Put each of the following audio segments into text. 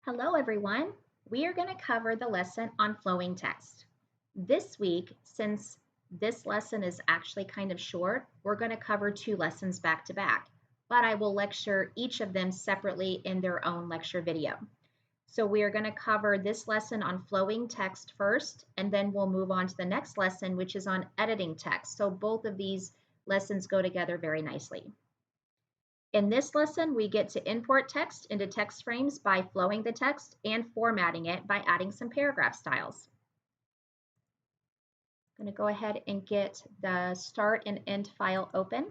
Hello, everyone. We are going to cover the lesson on flowing text. This week, since this lesson is actually kind of short, we're going to cover two lessons back to back, but I will lecture each of them separately in their own lecture video. So we are going to cover this lesson on flowing text first, and then we'll move on to the next lesson, which is on editing text. So both of these lessons go together very nicely. In this lesson, we get to import text into text frames by flowing the text and formatting it by adding some paragraph styles. I'm going to go ahead and get the start and end file open.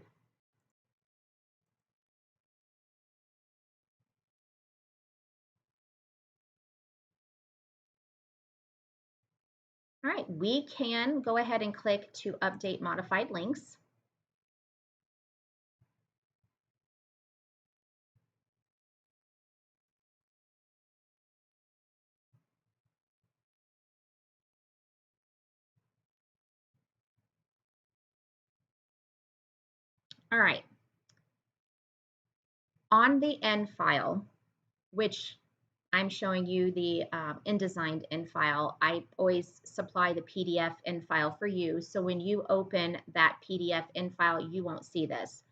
All right, we can go ahead and click to update modified links. All right, on the end file, which I'm showing you the InDesign end file, I always supply the PDF end file for you. So when you open that PDF end file, you won't see this.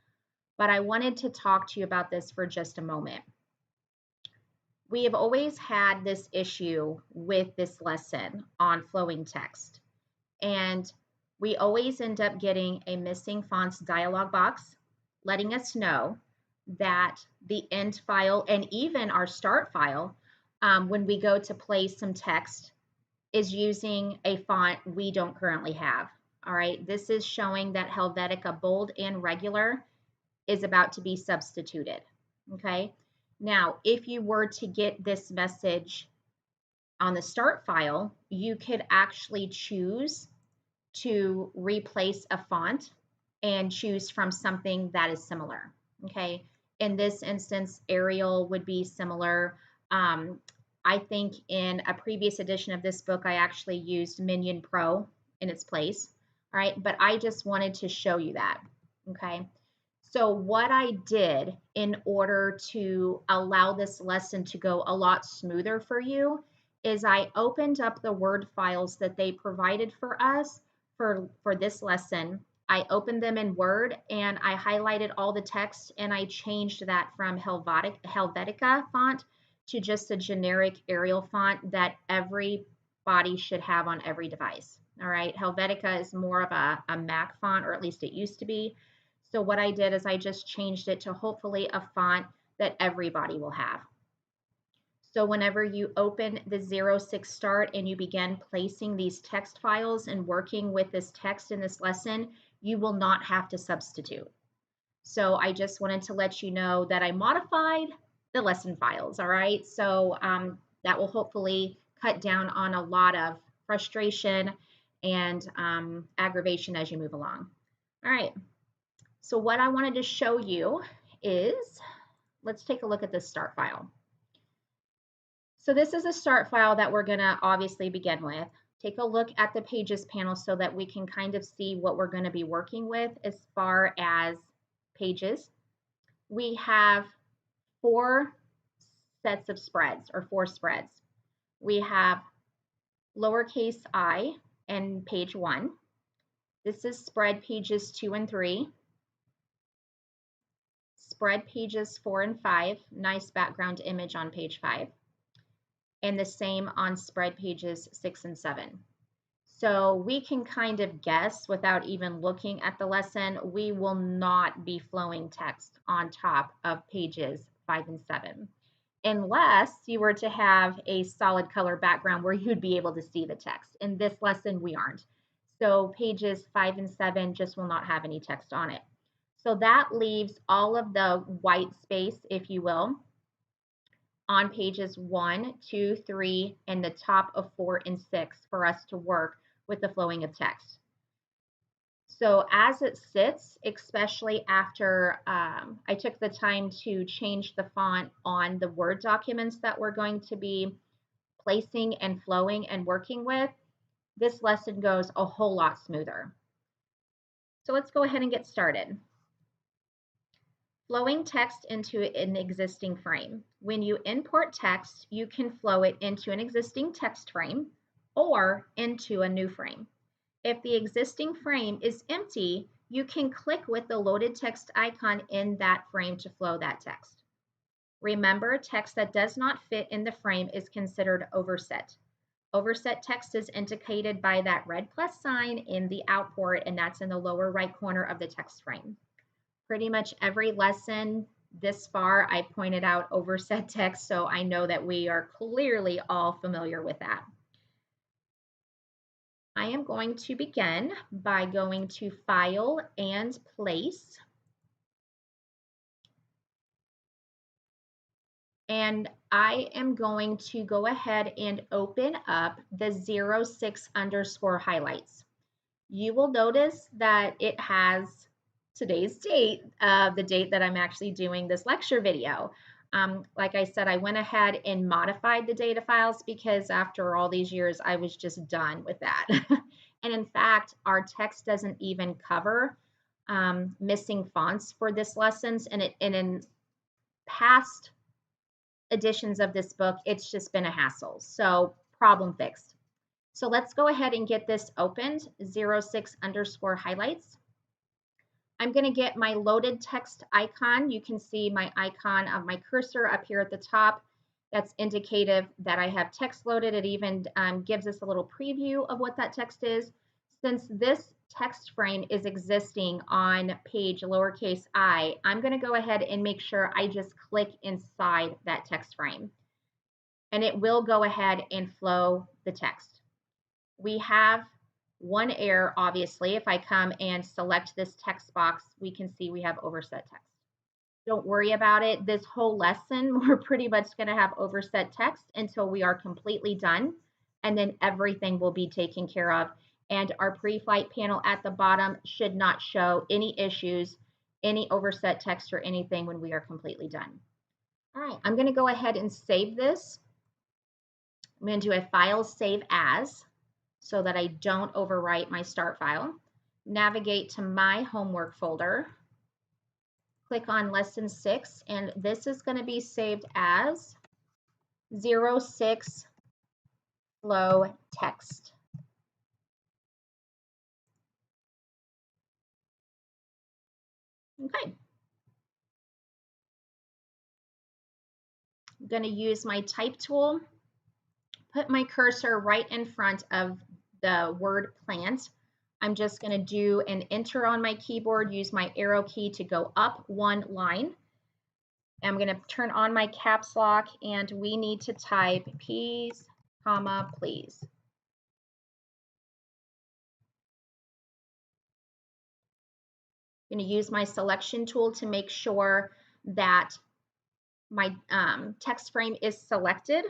But I wanted to talk to you about this for just a moment. We have always had this issue with this lesson on flowing text, and we always end up getting a missing fonts dialog box letting us know that the end file and even our start file, when we go to place some text, is using a font we don't currently have. All right, this is showing that Helvetica Bold and Regular is about to be substituted. Okay, now if you were to get this message on the start file, you could actually choose to replace a font and choose from something that is similar. Okay, in this instance, Arial would be similar. I think in a previous edition of this book, I actually used Minion Pro in its place. All right, but I just wanted to show you that. Okay. So what I did in order to allow this lesson to go a lot smoother for you is I opened up the Word files that they provided for us for this lesson. I opened them in Word and I highlighted all the text and I changed that from Helvetica font to just a generic Arial font that everybody should have on every device. All right, Helvetica is more of a Mac font, or at least it used to be. So what I did is I just changed it to hopefully a font that everybody will have. So whenever you open the 06 start and you begin placing these text files and working with this text in this lesson, you will not have to substitute. So I just wanted to let you know that I modified the lesson files, all right? So that will hopefully cut down on a lot of frustration and aggravation as you move along. All right. So what I wanted to show you is, let's take a look at this start file. So this is a start file that we're going to obviously begin with. Take a look at the pages panel so that we can kind of see what we're going to be working with as far as pages. We have 4 sets of spreads, or 4 spreads. We have lowercase I and page 1. This is spread pages 2 and 3. Spread pages 4 and 5, nice background image on page 5, and the same on spread pages 6 and 7. So we can kind of guess without even looking at the lesson, we will not be flowing text on top of pages 5 and 7, unless you were to have a solid color background where you'd be able to see the text. In this lesson, we aren't. So pages 5 and 7 just will not have any text on it. So that leaves all of the white space, if you will, on pages 1, 2, 3, and the top of 4 and 6 for us to work with the flowing of text. So as it sits, especially after I took the time to change the font on the Word documents that we're going to be placing and flowing and working with, this lesson goes a whole lot smoother. So let's go ahead and get started. Flowing text into an existing frame. When you import text, you can flow it into an existing text frame or into a new frame. If the existing frame is empty, you can click with the loaded text icon in that frame to flow that text. Remember, text that does not fit in the frame is considered overset. Overset text is indicated by that red plus sign in the output, and that's in the lower right corner of the text frame. Pretty much every lesson this far, I pointed out overset text, so I know that we are clearly all familiar with that. I am going to begin by going to File and Place. And I am going to go ahead and open up the 06 underscore highlights. You will notice that it has today's date, the date that I'm actually doing this lecture video. Like I said, I went ahead and modified the data files because after all these years, I was just done with that. And in fact, our text doesn't even cover missing fonts for this lessons. And in past editions of this book, it's just been a hassle. So problem fixed. So let's go ahead and get this opened, 06 underscore highlights. I'm going to get my loaded text icon. You can see my icon of my cursor up here at the top. That's indicative that I have text loaded. It even gives us a little preview of what that text is. Since this text frame is existing on page lowercase I, I'm going to go ahead and make sure I just click inside that text frame. And it will go ahead and flow the text. We have one error, obviously. If I come and select this text box, we can see we have overset text. Don't worry about it. This whole lesson, we're pretty much going to have overset text until we are completely done, and then everything will be taken care of. And our pre-flight panel at the bottom should not show any issues, any overset text or anything when we are completely done. All right, I'm going to go ahead and save this. I'm going to do a File Save As, so that I don't overwrite my start file. Navigate to my homework folder. Click on lesson 6, and this is going to be saved as 06 flow text. Okay. I'm going to use my type tool, put my cursor right in front of the word plant. I'm just going to do an enter on my keyboard, use my arrow key to go up one line. I'm going to turn on my caps lock, and we need to type peas, comma, please. I'm going to use my selection tool to make sure that my text frame is selected.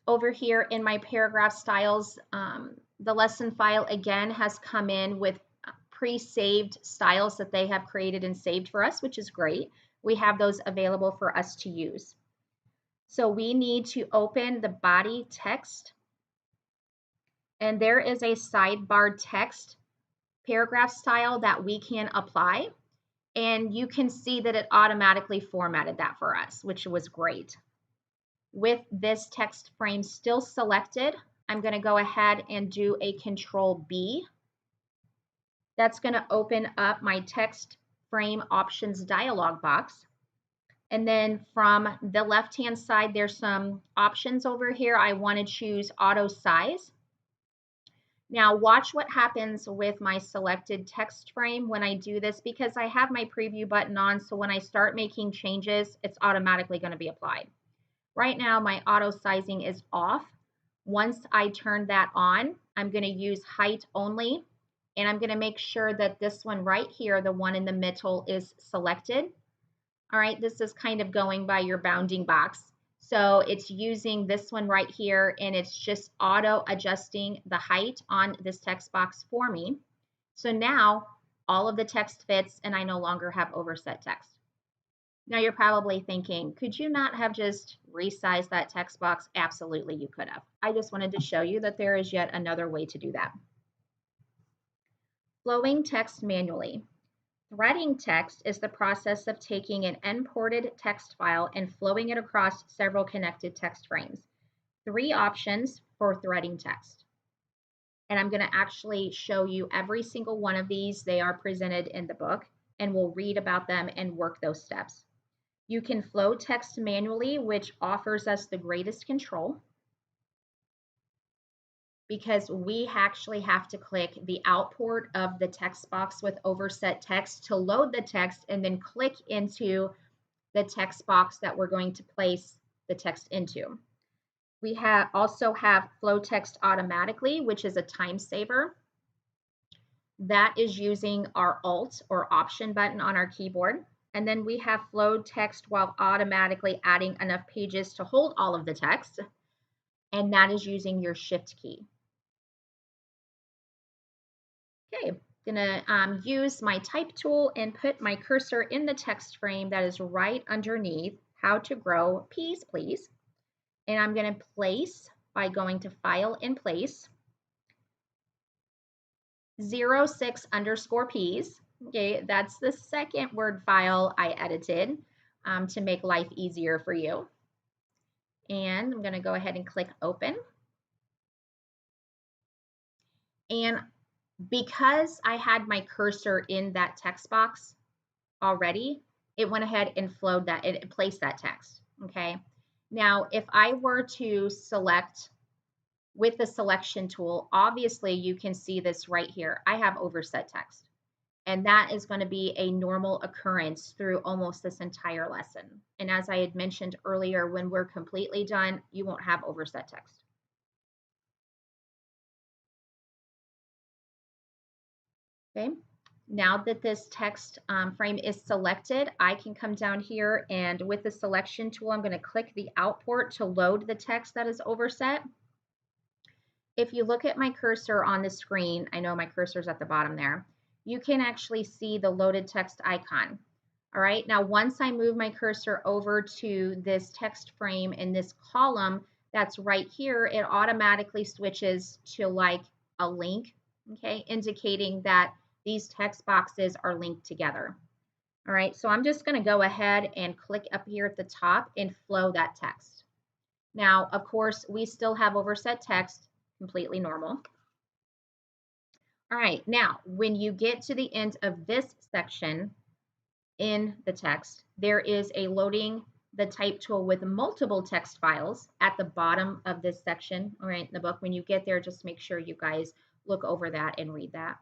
Over here in my paragraph styles, the lesson file again has come in with pre-saved styles that they have created and saved for us, which is great. We have those available for us to use. So we need to open the body text, and there is a sidebar text paragraph style that we can apply, and you can see that it automatically formatted that for us, which was great. With this text frame still selected, I'm going to go ahead and do a Control B. That's going to open up my text frame options dialog box. And then from the left-hand side, there's some options over here. I want to choose auto size. Now watch what happens with my selected text frame when I do this, because I have my preview button on, so when I start making changes, it's automatically going to be applied. Right now, my auto sizing is off. Once I turn that on, I'm going to use height only, and I'm going to make sure that this one right here, the one in the middle, is selected. All right, this is kind of going by your bounding box. So it's using this one right here, and it's just auto adjusting the height on this text box for me. So now all of the text fits, and I no longer have overset text. Now you're probably thinking, could you not have just resized that text box? Absolutely, you could have. I just wanted to show you that there is yet another way to do that. Flowing text manually. Threading text is the process of taking an imported text file and flowing it across several connected text frames. 3 options for threading text. And I'm going to actually show you every single one of these. They are presented in the book, and we'll read about them and work those steps. You can flow text manually, which offers us the greatest control because we actually have to click the output of the text box with overset text to load the text and then click into the text box that we're going to place the text into. We also have flow text automatically, which is a time saver. That is using our Alt or Option button on our keyboard. And then we have flow text while automatically adding enough pages to hold all of the text. And that is using your Shift key. Okay, I'm gonna use my type tool and put my cursor in the text frame that is right underneath how to grow peas, please. And I'm gonna place by going to File and Place 06_peas. Okay, that's the second Word file I edited to make life easier for you. And I'm gonna go ahead and click Open. And because I had my cursor in that text box already, it went ahead and flowed that, it placed that text, okay? Now, if I were to select with the selection tool, obviously you can see this right here. I have overset text, and that is going to be a normal occurrence through almost this entire lesson. And as I had mentioned earlier, when we're completely done, you won't have overset text. Okay, now that this text frame is selected, I can come down here and with the selection tool, I'm going to click the output to load the text that is overset. If you look at my cursor on the screen, I know my cursor's at the bottom there, you can actually see the loaded text icon. All right, now once I move my cursor over to this text frame in this column that's right here, it automatically switches to like a link, okay, indicating that these text boxes are linked together. All right, so I'm just going to go ahead and click up here at the top and flow that text. Now, of course, we still have overset text, completely normal. All right, now when you get to the end of this section in the text, there is a loading the type tool with multiple text files at the bottom of this section, all right, in the book. When you get there, just make sure you guys look over that and read that.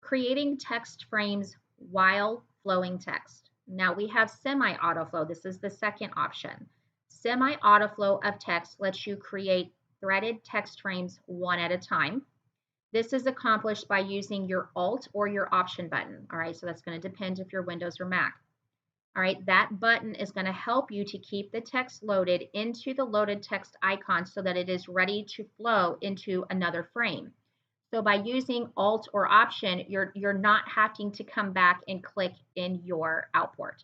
Creating text frames while flowing text. Now we have semi-autoflow. This is the second option. Semi-autoflow of text lets you create threaded text frames one at a time. This is accomplished by using your Alt or your Option button. All right, so that's going to depend if you're Windows or Mac. All right, that button is going to help you to keep the text loaded into the loaded text icon so that it is ready to flow into another frame. So by using Alt or Option, you're not having to come back and click in your output.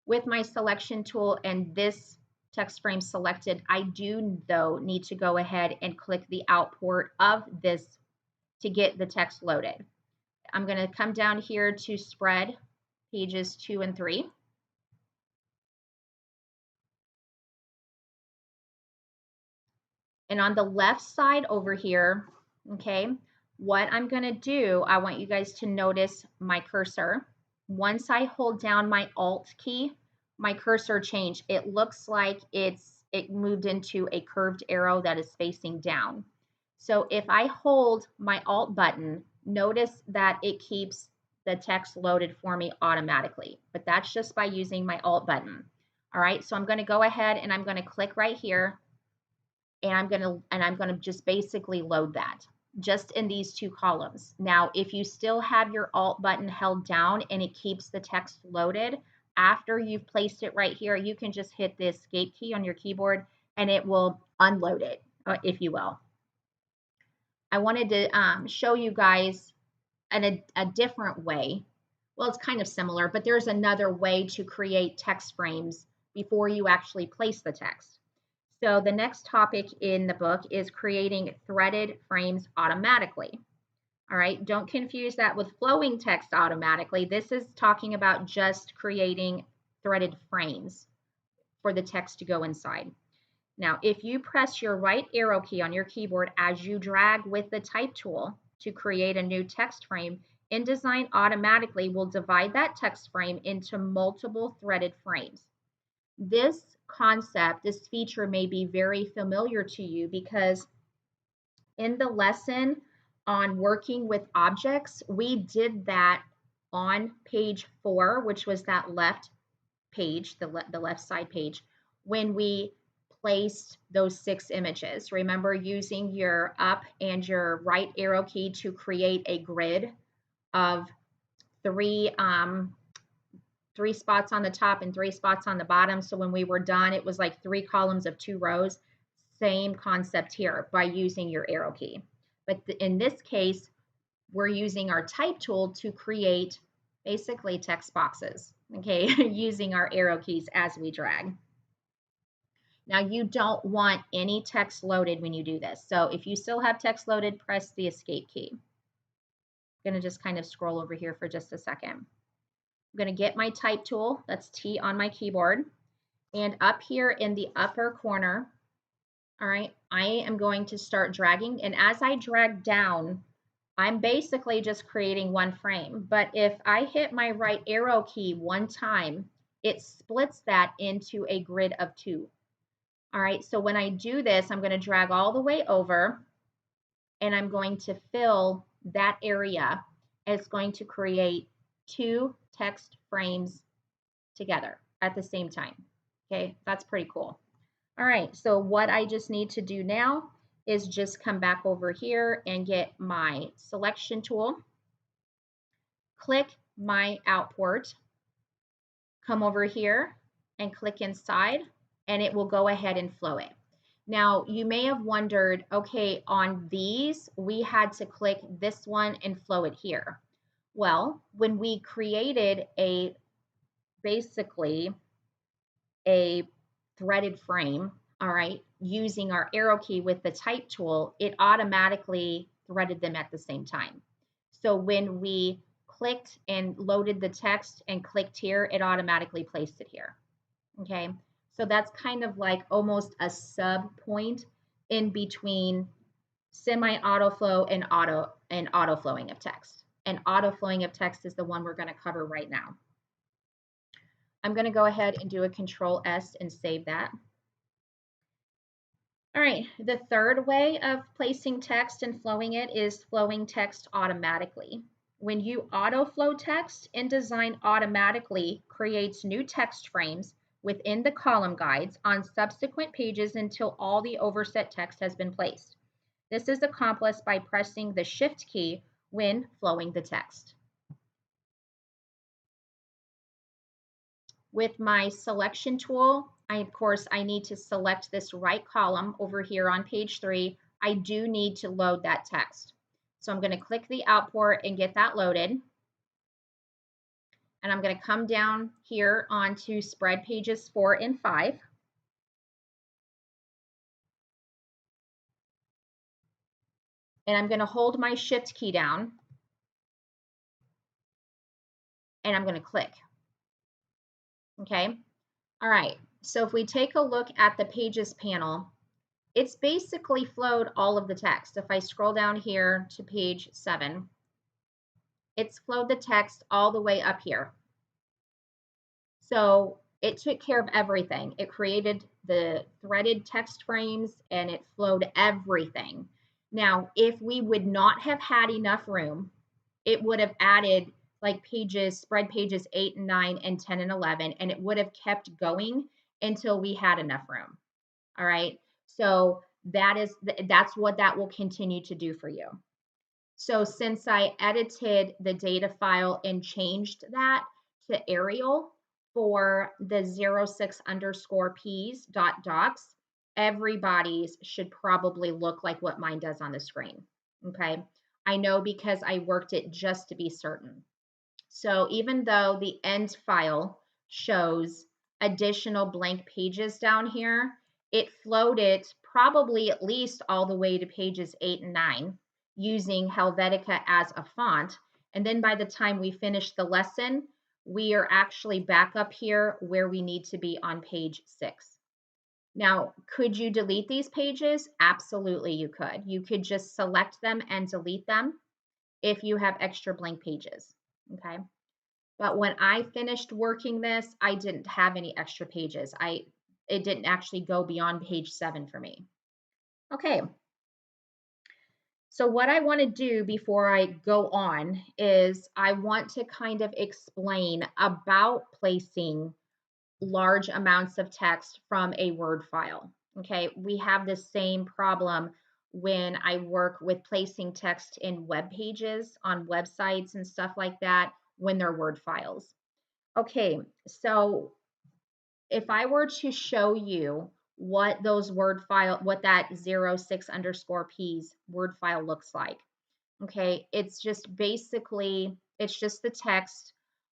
With my selection tool and this text frame selected, I do, though, need to go ahead and click the output of this to get the text loaded. I'm going to come down here to spread pages 2 and 3. And on the left side over here, okay, what I'm going to do, I want you guys to notice my cursor. Once I hold down my Alt key, my cursor changed. It looks like it moved into a curved arrow that is facing down. So if I hold my Alt button, notice that it keeps the text loaded for me automatically, but that's just by using my Alt button. All right, so I'm going to go ahead and I'm going to click right here, and I'm going to just basically load that just in these 2 columns. Now, if you still have your Alt button held down and it keeps the text loaded, after you've placed it right here, you can just hit the Escape key on your keyboard and it will unload it, if you will. I wanted to show you guys a different way. Well, it's kind of similar, but there's another way to create text frames before you actually place the text. So the next topic in the book is creating threaded frames automatically. All right, don't confuse that with flowing text automatically. This is talking about just creating threaded frames for the text to go inside. Now, if you press your right arrow key on your keyboard as you drag with the type tool to create a new text frame, InDesign automatically will divide that text frame into multiple threaded frames. This concept, this feature may be very familiar to you because in the lesson on working with objects, we did that on page 4, which was that left page, the left side page, when we placed those 6 images. Remember using your up and your right arrow key to create a grid of 3 3 spots on the top and 3 spots on the bottom. So when we were done, it was like 3 columns of 2 rows. Same concept here by using your arrow key. But in this case, we're using our type tool to create basically text boxes, okay, using our arrow keys as we drag. Now you don't want any text loaded when you do this. So if you still have text loaded, press the escape key. I'm gonna just kind of scroll over here for just a second. I'm gonna get my type tool, that's T on my keyboard, and up here in the upper corner, all right, I am going to start dragging, and as I drag down, I'm basically just creating one frame. But if I hit my right arrow key one time, it splits that into a grid of 2. All right, so when I do this, I'm going to drag all the way over, and I'm going to fill that area. It's going to create 2 text frames together at the same time. Okay, that's pretty cool. All right, so what I just need to do now is just come back over here and get my selection tool, click my output, come over here and click inside, and it will go ahead and flow it. Now, you may have wondered, okay, on these, we had to click this one and flow it here. Well, when we created basically a threaded frame, all right, using our arrow key with the type tool, it automatically threaded them at the same time. So when we clicked and loaded the text and clicked here, it automatically placed it here. Okay, so that's kind of like almost a sub point in between semi-auto flow and auto flowing of text. And auto flowing of text is the one we're going to cover right now. I'm going to go ahead and do a Control S and save that. All right, the third way of placing text and flowing it is flowing text automatically. When you auto flow text, InDesign automatically creates new text frames within the column guides on subsequent pages until all the overset text has been placed. This is accomplished by pressing the Shift key when flowing the text. With my selection tool, of course, I need to select this right column over here on page 3. I do need to load that text. So I'm going to click the output and get that loaded. And I'm going to come down here onto spread pages 4 and 5. And I'm going to hold my Shift key down. And I'm going to click. Okay. All right. So if we take a look at the Pages panel, it's basically flowed all of the text. If I scroll down here to page 7, it's flowed the text all the way up here. So it took care of everything. It created the threaded text frames and it flowed everything. Now, if we would not have had enough room, it would have added like spread pages 8 and 9 and 10 and 11, and it would have kept going until we had enough room. All right. So that's what that will continue to do for you. So since I edited the data file and changed that to Arial for the 06_ps.docs, everybody's should probably look like what mine does on the screen. Okay. I know because I worked it just to be certain. So even though the end file shows additional blank pages down here, it flowed it probably at least all the way to pages 8 and 9 using Helvetica as a font. And then by the time we finish the lesson, we are actually back up here where we need to be on page 6. Now, could you delete these pages? Absolutely, you could. You could just select them and delete them if you have extra blank pages, okay? But when I finished working this, I didn't have any extra pages. It didn't actually go beyond page 7 for me. Okay. So what I want to do before I go on is I want to kind of explain about placing large amounts of text from a Word file. Okay, we have the same problem when I work with placing text in web pages on websites and stuff like that when they're Word files. Okay, so if I were to show you what those Word file, what that 06_Ps Word file looks like, okay, it's just basically, it's just the text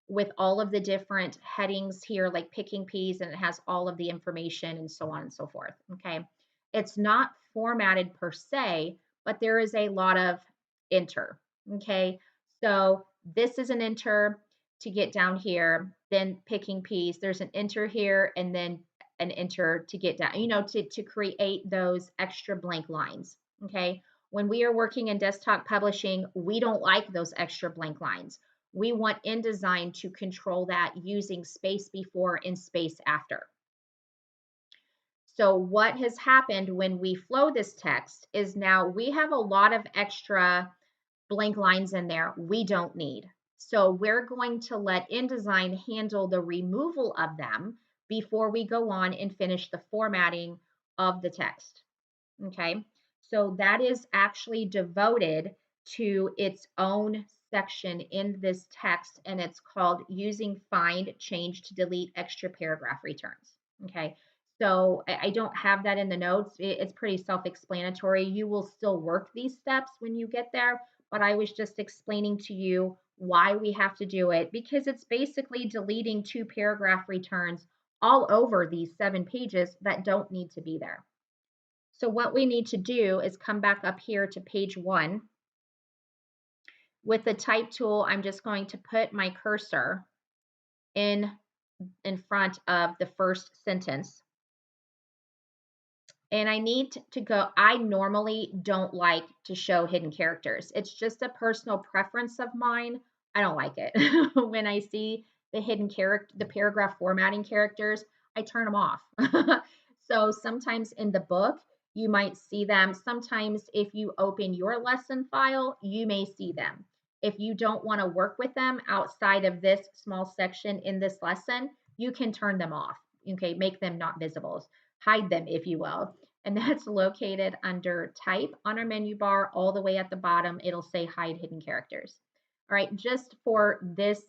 with all of the different headings here, like picking peas, and it has all of the information and so on and so forth, okay? It's not formatted per se, but there is a lot of enter, okay? So this is an enter to get down here, then picking peas, there's an enter here, and then an enter to get down, to create those extra blank lines, okay? When we are working in desktop publishing, we don't like those extra blank lines. We want InDesign to control that using space before and space after. So what has happened when we flow this text is now we have a lot of extra blank lines in there we don't need. So we're going to let InDesign handle the removal of them before we go on and finish the formatting of the text. Okay, so that is actually devoted to its own section in this text, and it's called using find, change to delete extra paragraph returns. Okay, so I don't have that in the notes. It's pretty self-explanatory. You will still work these steps when you get there, but I was just explaining to you why we have to do it because it's basically deleting 2 paragraph returns all over these 7 pages that don't need to be there. So what we need to do is come back up here to page 1. With the type tool, I'm just going to put my cursor in front of the first sentence. And I need to go, I normally don't like to show hidden characters. It's just a personal preference of mine. I don't like it. When I see the hidden character, the paragraph formatting characters, I turn them off. So sometimes in the book, you might see them. Sometimes if you open your lesson file, you may see them. If you don't want to work with them outside of this small section in this lesson, you can turn them off. Okay, make them not visible, hide them, if you will. And that's located under type on our menu bar all the way at the bottom. It'll say hide hidden characters. All right, just for this,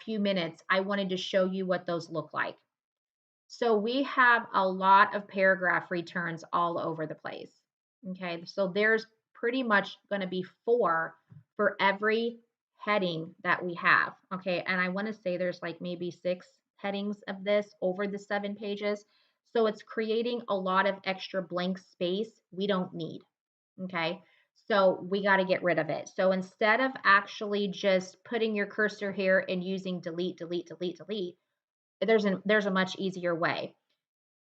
few minutes, I wanted to show you what those look like. So we have a lot of paragraph returns all over the place. Okay, so there's pretty much going to be 4 for every heading that we have. Okay, and I want to say there's like maybe 6 headings of this over the 7 pages. So it's creating a lot of extra blank space we don't need. Okay, so we got to get rid of it. So instead of actually just putting your cursor here and using delete, delete, delete, delete, there's a much easier way.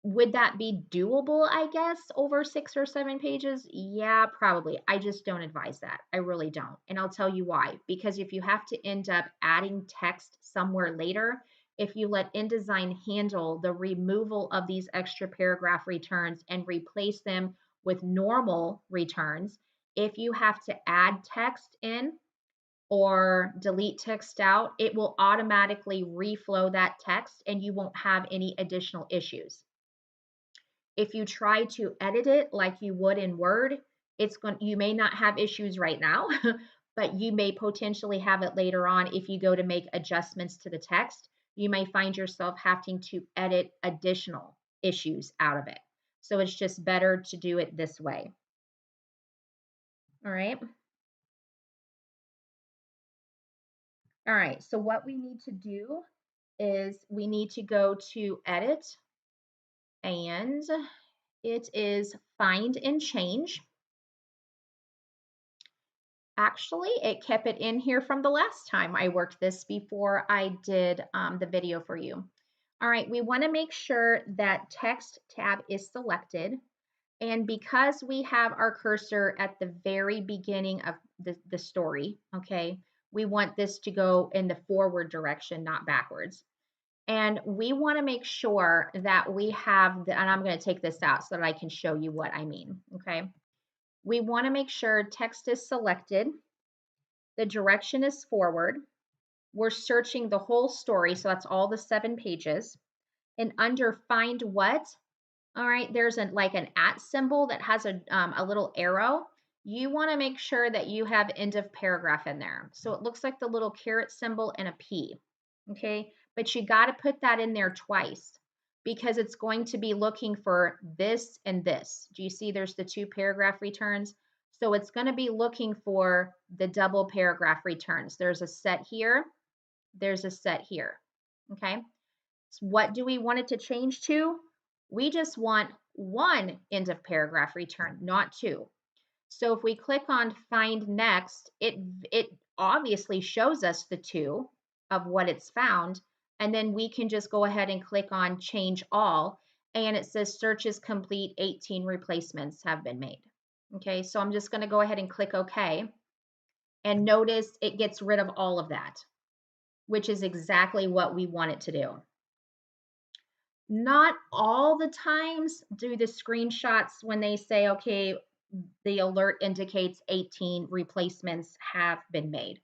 Would that be doable, I guess, over 6 or 7 pages? Yeah, probably. I just don't advise that. I really don't. And I'll tell you why. Because if you have to end up adding text somewhere later, if you let InDesign handle the removal of these extra paragraph returns and replace them with normal returns, if you have to add text in, or delete text out, it will automatically reflow that text and you won't have any additional issues. If you try to edit it like you would in Word, you may not have issues right now, but you may potentially have it later on if you go to make adjustments to the text. You may find yourself having to edit additional issues out of it. So it's just better to do it this way. All right. All right, so what we need to do is we need to go to edit and it is find and change. Actually, it kept it in here from the last time I worked this before I did the video for you. All right, we want to make sure that text tab is selected. And because we have our cursor at the very beginning of the story, okay, we want this to go in the forward direction, not backwards. And we want to make sure that we have the, and I'm going to take this out so that I can show you what I mean, okay? We want to make sure text is selected, the direction is forward, we're searching the whole story, so that's all the 7 pages. And under find what, all right, there's like an @ symbol that has a little arrow. You want to make sure that you have end of paragraph in there. So it looks like the little caret symbol and a P, okay? But you got to put that in there twice because it's going to be looking for this and this. Do you see there's the 2 paragraph returns? So it's going to be looking for the double paragraph returns. There's a set here, there's a set here, okay? So what do we want it to change to? We just want 1 end of paragraph return, not 2. So if we click on find next, it obviously shows us the 2 of what it's found. And then we can just go ahead and click on change all. And it says search is complete, 18 replacements have been made. Okay, so I'm just going to go ahead and click OK. And notice it gets rid of all of that, which is exactly what we want it to do. Not all the times do the screenshots when they say, okay, the alert indicates 18 replacements have been made.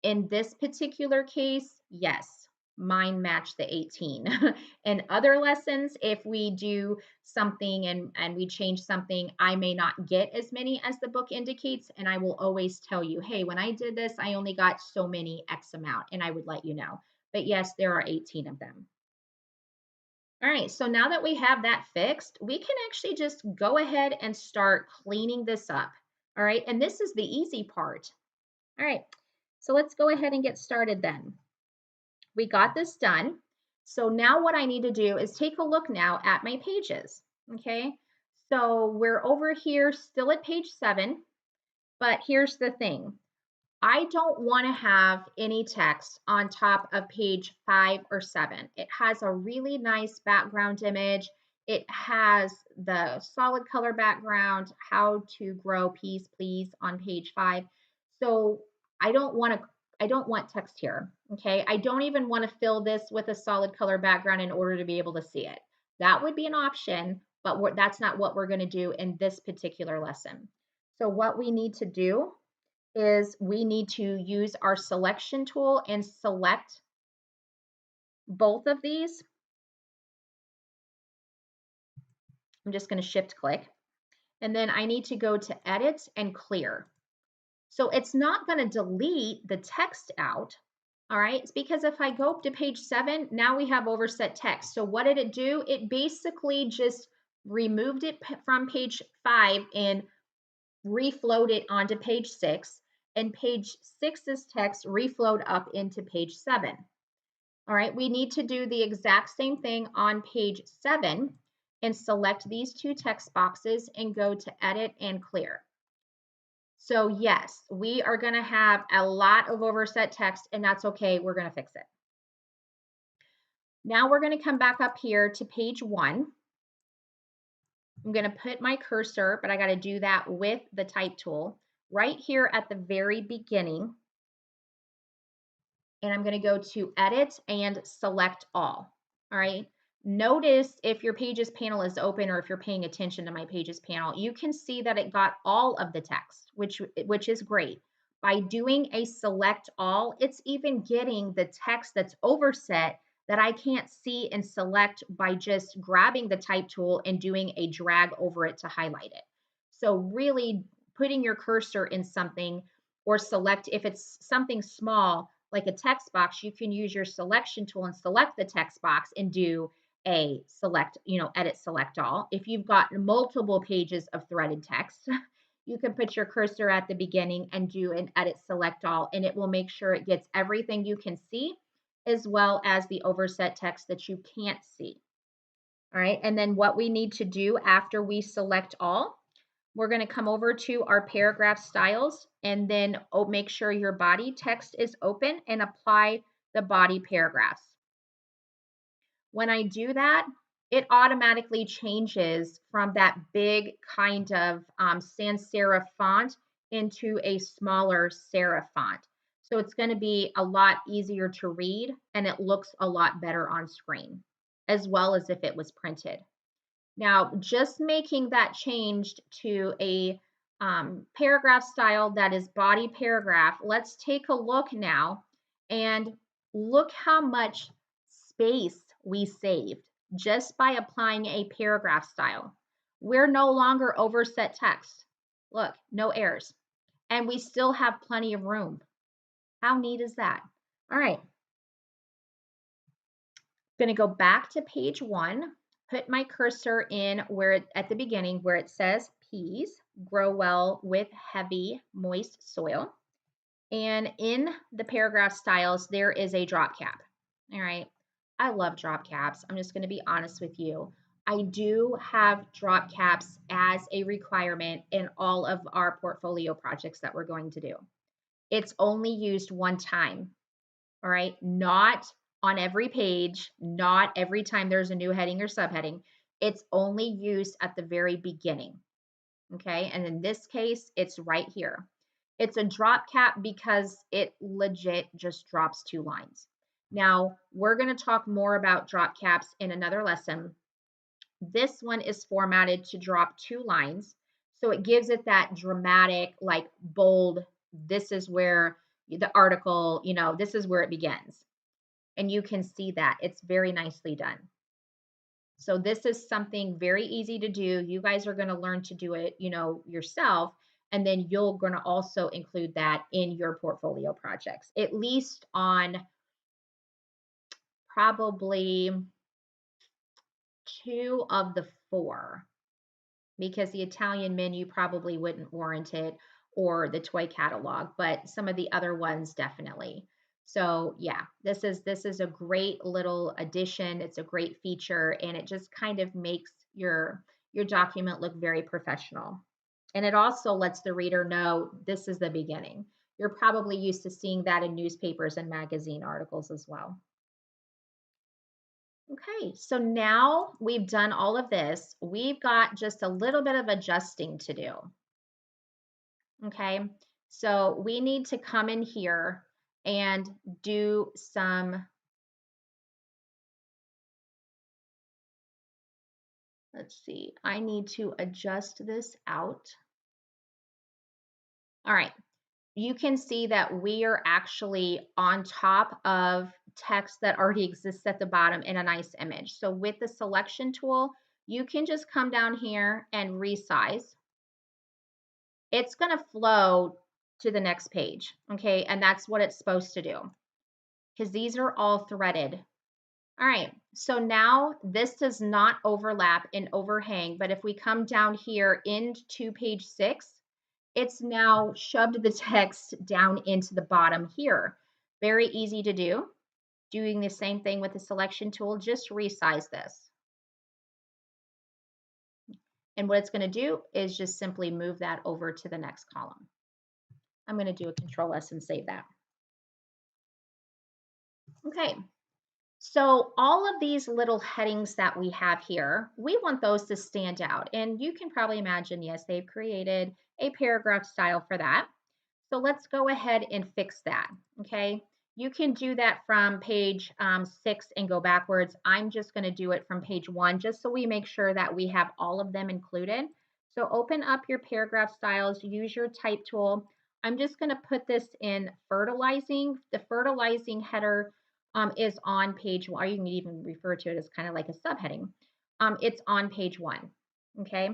In this particular case, yes, mine matched the 18. In other lessons, if we do something and we change something, I may not get as many as the book indicates, and I will always tell you, hey, when I did this, I only got so many X amount, and I would let you know. But yes, there are 18 of them. All right, so now that we have that fixed, we can actually just go ahead and start cleaning this up. All right, and this is the easy part. All right, so let's go ahead and get started then. We got this done. So now what I need to do is take a look now at my pages, okay? So we're over here still at page 7, but here's the thing. I don't want to have any text on top of page 5 or 7. It has a really nice background image. It has the solid color background, how to grow peas, please on page 5. So I don't want text here, okay? I don't even want to fill this with a solid color background in order to be able to see it. That would be an option, but that's not what we're going to do in this particular lesson. So what we need to do is we need to use our selection tool and select both of these. I'm just going to shift click. And then I need to go to edit and clear. So it's not going to delete the text out. All right, it's because if I go up to page 7, now we have overset text. So what did it do? It basically just removed it from page 5 and reflowed it onto page 6. And page 6's text reflowed up into page 7. All right, we need to do the exact same thing on page 7 and select these 2 text boxes and go to edit and clear. So yes, we are going to have a lot of overset text, and that's okay. We're going to fix it. Now we're going to come back up here to page 1. I'm going to put my cursor, but I got to do that with the type tool right here at the very beginning. And I'm going to go to edit and select all. All right. Notice if your pages panel is open or if you're paying attention to my pages panel, you can see that it got all of the text, which is great. By doing a select all, it's even getting the text that's overset that I can't see and select by just grabbing the type tool and doing a drag over it to highlight it. So really putting your cursor in something or select, if it's something small, like a text box, you can use your selection tool and select the text box and do a select, edit select all. If you've got multiple pages of threaded text, you can put your cursor at the beginning and do an edit select all, and it will make sure it gets everything you can see as well as the overset text that you can't see. All right, and then what we need to do after we select all, we're going to come over to our paragraph styles and then make sure your body text is open and apply the body paragraphs. When I do that, it automatically changes from that big kind of sans serif font into a smaller serif font. So it's going to be a lot easier to read and it looks a lot better on screen, as well as if it was printed. Now, just making that change to a paragraph style that is body paragraph, let's take a look now and look how much space we saved just by applying a paragraph style. We're no longer overset text. Look, no errors. And we still have plenty of room. How neat is that? All right. Going to go back to page 1, put my cursor in where at the beginning where it says peas grow well with heavy, moist soil. And in the paragraph styles, there is a drop cap. All right. I love drop caps. I'm just going to be honest with you. I do have drop caps as a requirement in all of our portfolio projects that we're going to do. It's only used one time. All right, not on every page, not every time there's a new heading or subheading. It's only used at the very beginning. Okay, and in this case, it's right here. It's a drop cap because it legit just drops 2 lines. Now, we're going to talk more about drop caps in another lesson. This one is formatted to drop 2 lines. So it gives it that dramatic, like bold, this is where the article, this is where it begins. And you can see that it's very nicely done. So this is something very easy to do. You guys are going to learn to do it, yourself. And then you're going to also include that in your portfolio projects, at least on probably 2 of the 4, because the Italian menu probably wouldn't warrant it, or the toy catalog, but some of the other ones definitely. So yeah, this is a great little addition. It's a great feature, and it just kind of makes your document look very professional. And it also lets the reader know this is the beginning. You're probably used to seeing that in newspapers and magazine articles as well. Okay, so now we've done all of this. We've got just a little bit of adjusting to do. Okay, so we need to come in here and do some, let's see, I need to adjust this out. All right, you can see that we are actually on top of text that already exists at the bottom in a nice image. So with the selection tool, you can just come down here and resize. It's going to flow to the next page, okay? And that's what it's supposed to do because these are all threaded. All right, so now this does not overlap and overhang, but if we come down here into page 6, it's now shoved the text down into the bottom here. Very easy to do. Doing the same thing with the selection tool, just resize this. And what it's going to do is just simply move that over to the next column. I'm going to do a Control S and save that. Okay, so all of these little headings that we have here, we want those to stand out. And you can probably imagine, yes, they've created a paragraph style for that. So let's go ahead and fix that, okay? You can do that from page 6 and go backwards. I'm just going to do it from page 1 just so we make sure that we have all of them included. So open up your paragraph styles, use your type tool. I'm just going to put this in fertilizing. The fertilizing header is on page 1, or you can even refer to it as kind of like a subheading. It's on page 1, okay?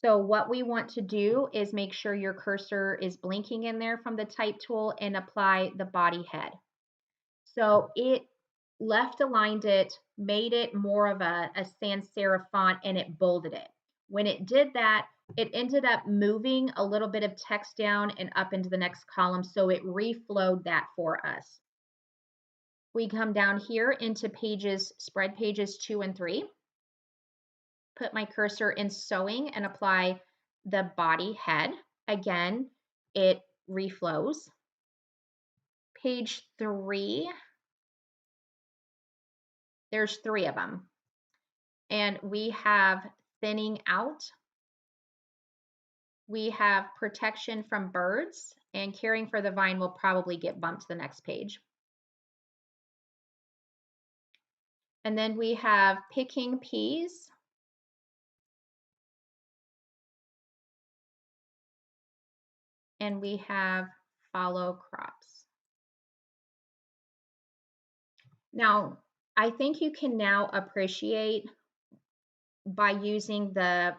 So what we want to do is make sure your cursor is blinking in there from the type tool and apply the body head. So it left aligned it, made it more of a sans serif font, and it bolded it. When it did that, it ended up moving a little bit of text down and up into the next column, so it reflowed that for us. We come down here into pages, spread pages 2 and 3. put my cursor in sewing and apply the body head. Again, it reflows. Page 3, there's 3 of them. And we have thinning out. We have protection from birds, and caring for the vine will probably get bumped to the next page. And then we have picking peas. And we have follow crops. Now, I think you can now appreciate by using the,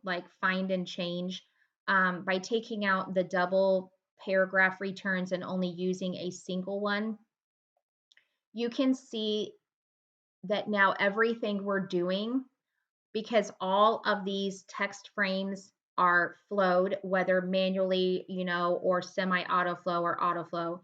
like find and change, by taking out the double paragraph returns and only using a single one, you can see that now everything we're doing, because all of these text frames are flowed, whether manually, or semi-auto flow or auto flow,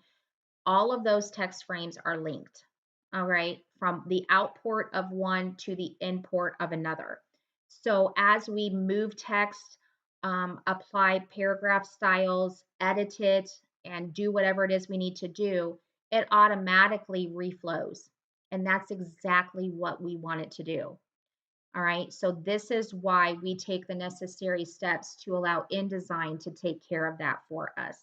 all of those text frames are linked, all right, from the output of one to the import of another. So as we move text, apply paragraph styles, edit it, and do whatever it is we need to do, it automatically reflows. And that's exactly what we want it to do. All right, so this is why we take the necessary steps to allow InDesign to take care of that for us.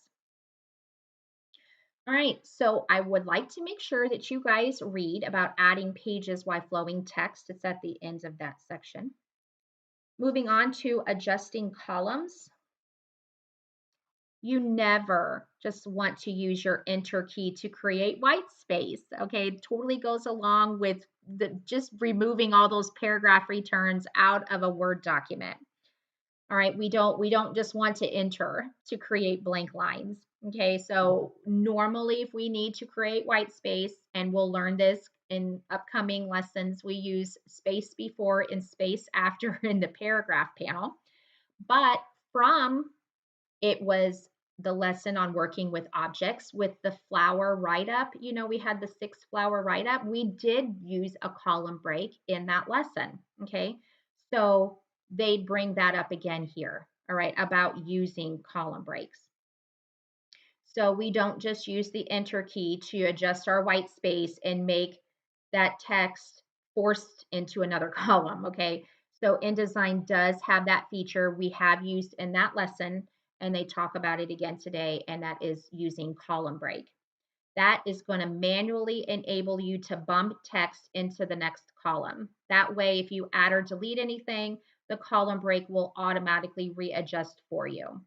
All right, so I would like to make sure that you guys read about adding pages while flowing text. It's at the end of that section. Moving on to adjusting columns. You never just want to use your enter key to create white space. Okay, it totally goes along with just removing all those paragraph returns out of a Word document. All right, we don't just want to enter to create blank lines. Okay, so normally if we need to create white space, and we'll learn this in upcoming lessons, we use space before and space after in the paragraph panel. But from it was the lesson on working with objects with the flower write-up. We had the 6 flower write-up. We did use a column break in that lesson. Okay, so they bring that up again here, all right, about using column breaks. So we don't just use the enter key to adjust our white space and make that text forced into another column, okay? So InDesign does have that feature we have used in that lesson, and they talk about it again today, and that is using column break. That is going to manually enable you to bump text into the next column. That way, if you add or delete anything, the column break will automatically readjust for you.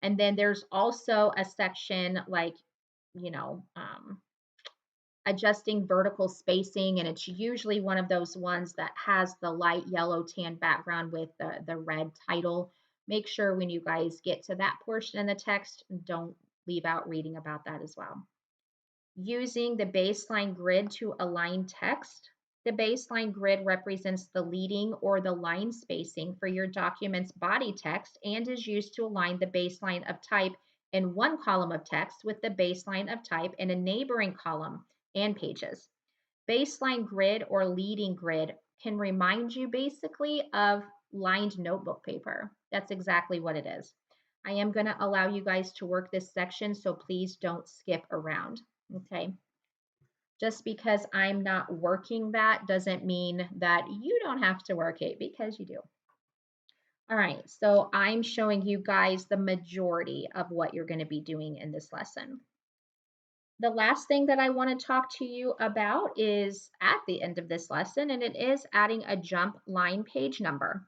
And then there's also a section like, adjusting vertical spacing, and it's usually one of those ones that has the light yellow tan background with the red title. Make sure when you guys get to that portion in the text, don't leave out reading about that as well. Using the baseline grid to align text. The baseline grid represents the leading or the line spacing for your document's body text and is used to align the baseline of type in one column of text with the baseline of type in a neighboring column and pages. Baseline grid or leading grid can remind you basically of lined notebook paper. That's exactly what it is. I am going to allow you guys to work this section, so please don't skip around. Okay. Just because I'm not working that doesn't mean that you don't have to work it, because you do. All right, so I'm showing you guys the majority of what you're going to be doing in this lesson. The last thing that I want to talk to you about is at the end of this lesson, and it is adding a jump line page number.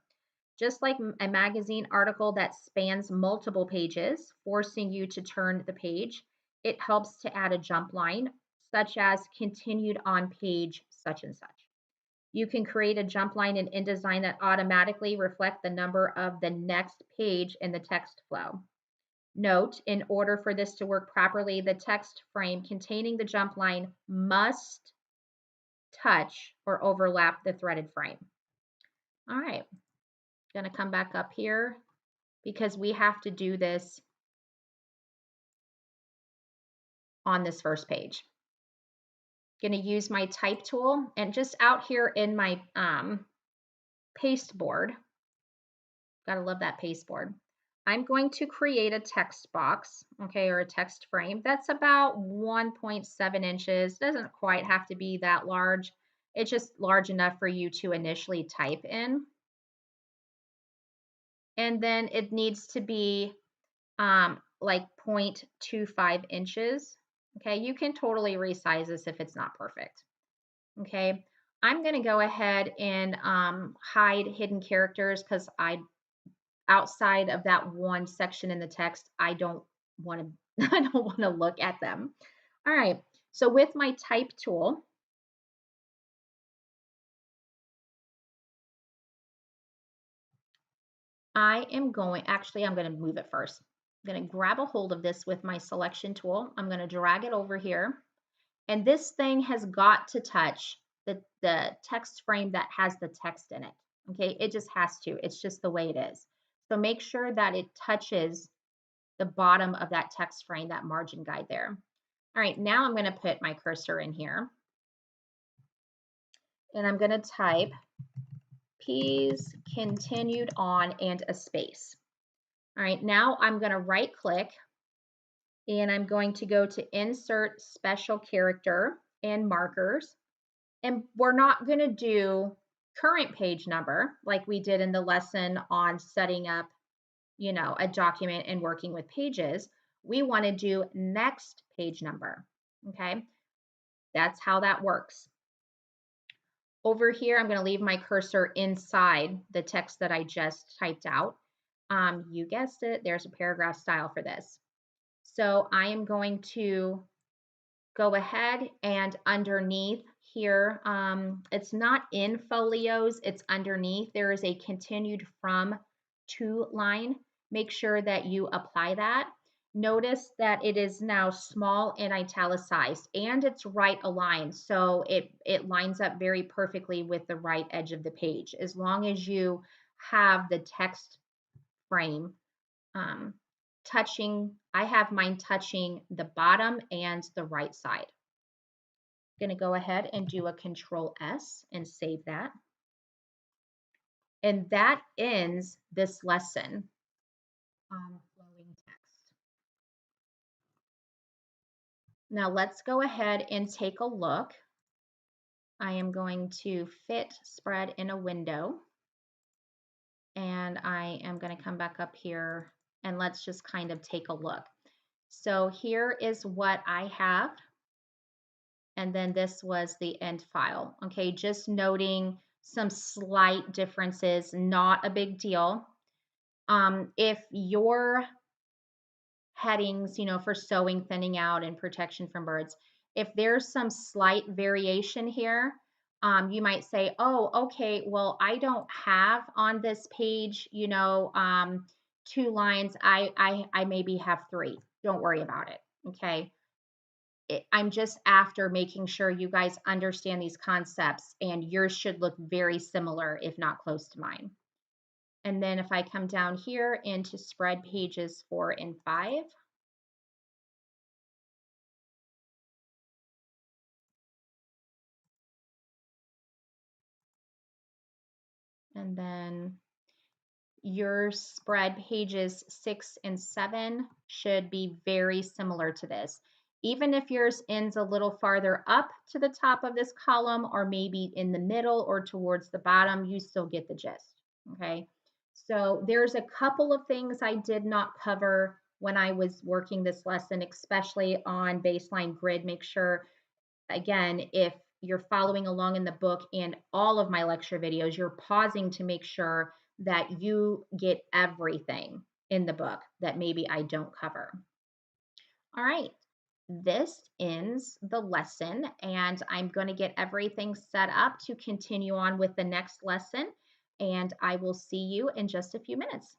Just like a magazine article that spans multiple pages, forcing you to turn the page, it helps to add a jump line, such as continued on page such and such. You can create a jump line in InDesign that automatically reflect the number of the next page in the text flow. Note, in order for this to work properly, the text frame containing the jump line must touch or overlap the threaded frame. All right, going to come back up here because we have to do this on this first page. Going to use my type tool, and just out here in my pasteboard. Gotta love that pasteboard. I'm going to create a text box, okay, or a text frame that's about 1.7 inches. Doesn't quite have to be that large. It's just large enough for you to initially type in. And then it needs to be like 0.25 inches. Okay, you can totally resize this if it's not perfect. Okay, I'm going to go ahead and hide hidden characters because outside of that one section in the text, I don't want to I don't want to look at them. All right, so with my type tool, I'm going to move it first. I'm going to grab a hold of this with my selection tool. I'm going to drag it over here. And this thing has got to touch the text frame that has the text in it. Okay, it just has to. It's just the way it is. So make sure that it touches the bottom of that text frame, that margin guide there. All right, now I'm going to put my cursor in here. And I'm going to type P's continued on and a space. All right, now I'm going to right click and I'm going to go to insert special character and markers. And we're not going to do current page number like we did in the lesson on setting up, a document and working with pages. We want to do next page number. Okay, that's how that works. Over here, I'm going to leave my cursor inside the text that I just typed out. You guessed it, there's a paragraph style for this. So I am going to go ahead and underneath here, it's not in folios, it's underneath. There is a continued from to line. Make sure that you apply that. Notice that it is now small and italicized and it's right aligned. So it lines up very perfectly with the right edge of the page. As long as you have the text frame I have mine touching the bottom and the right side. I'm going to go ahead and do a Control S and save that. And that ends this lesson on flowing text. Now let's go ahead and take a look. I am going to fit spread in a window. And I am going to come back up here and let's just kind of take a look. So here is what I have. And then this was the end file. Okay, just noting some slight differences, not a big deal. If your headings, for sewing, thinning out, and protection from birds, if there's some slight variation here, you might say, oh, okay, well, I don't have on this page, 2 lines. I maybe have 3. Don't worry about it. Okay. I'm just after making sure you guys understand these concepts, and yours should look very similar, if not close to mine. And then if I come down here into spread pages 4 and 5, and then your spread pages 6 and 7 should be very similar to this. Even if yours ends a little farther up to the top of this column, or maybe in the middle or towards the bottom, you still get the gist, okay? So there's a couple of things I did not cover when I was working this lesson, especially on baseline grid. Make sure, again, if you're following along in the book and all of my lecture videos, you're pausing to make sure that you get everything in the book that maybe I don't cover. All right, this ends the lesson, and I'm going to get everything set up to continue on with the next lesson, and I will see you in just a few minutes.